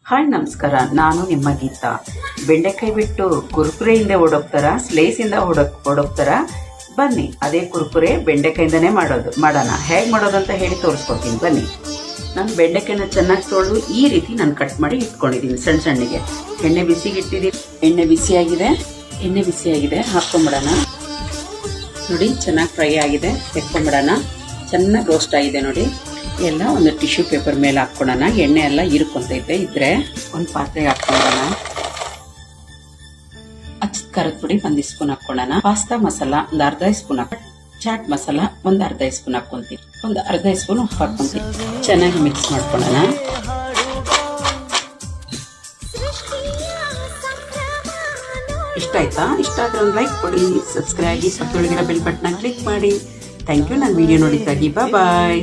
Hi ನಮಸ್ಕಾರ, ನಾನು ನಿಮ್ಮ ಗೀತಾ. ಬೆಂಡೆಕಾಯಿ ಬಿಟ್ಟು ಕುರ್ಕುರೆಯಿಂದ ಓಡೋಗ್ತಾರ, ಸ್ಲೇಸಿಂದ ಓಡೋಗ್ತಾರ. ಬನ್ನಿ, ಅದೇ ಕುರ್ಕುರೆ ಬೆಂಡೆಕಾಯಿಂದನೇ ಮಾಡೋಣ. ಹೇಗೆ ಮಾಡೋದಂತ ಹೇಳಿ ತೋರಿಸ್ಕೊಡ್ತೀನಿ ಬನ್ನಿ. ನಾನು ಬೆಂಡೆಕಾಯಿನ ಚೆನ್ನಾಗಿ ತೊಳೆದು ಈ ರೀತಿ ನಾನು ಕಟ್ ಮಾಡಿ ಇಟ್ಕೊಂಡಿದ್ದೀನಿ ಸಣ್ಣ ಸಣ್ಣಗೆ. ಎಣ್ಣೆ ಬಿಸಿಗೆ ಇಟ್ಟಿದ್ದೀನಿ. ಎಣ್ಣೆ ಬಿಸಿಯಾಗಿದೆ, ಹಾಕ್ಕೊಂಬಿಡೋಣ. ನೋಡಿ, ಚೆನ್ನಾಗಿ ಫ್ರೈ ಆಗಿದೆ, ತೆಕ್ಕೊಂಬಿಡೋಣ. ಚೆನ್ನಾಗಿ ರೋಸ್ಟ್ ಆಗಿದೆ ನೋಡಿ. ಎಲ್ಲ ಒಂದು ಟಿಶ್ಯೂ ಪೇಪರ್ ಮೇಲೆ ಹಾಕ್ಕೊಳ್ಳೋಣ. ಎಣ್ಣೆ ಎಲ್ಲ ಹೀರ್ಕೊಂತೈತೆ ಇದ್ರೆ ಒಂದು ಪಾತ್ರೆಗೆ ಹಾಕ್ಕೊಳ್ಳೋಣ. ಅಚ್ಚ ಖಾರದ ಪುಡಿ 1 ಸ್ಪೂನ್ ಹಾಕ್ಕೊಳ್ಳೋಣ. ಪಾಸ್ತಾ ಮಸಾಲ ಒಂದು ಅರ್ಧ ಸ್ಪೂನ್ ಚಾಟ್ ಮಸಾಲ ಒಂದು ಅರ್ಧ ಸ್ಪೂನ್ ಹಾಕ್ಕೊಂತೀವಿ. ಒಂದು ಅರ್ಧ ಸ್ಪೂನ್ ಉಪ್ಪು ಹಾಕ್ಕೊಂತೀವಿ. ಚೆನ್ನಾಗಿ ಮಿಕ್ಸ್ ಮಾಡ್ಕೊಳ್ಳೋಣ. ಇಷ್ಟ ಆಯ್ತಾ? ಇಷ್ಟ ಆದ್ರೆ ಒಂದು ಲೈಕ್ ಕೊಡಿ, ಸಬ್ಸ್ಕ್ರೈಬ್ ಆಗಿ, ಪಕ್ಕದೊಳಗಿರೋ ಬೆಲ್ ಬಟನ್ ಕ್ಲಿಕ್ ಮಾಡಿ. Thank you. ನನ್ನ ವಿಡಿಯೋ ನೋಡಿದ್ದಾಗಿ ಬಾಯ್.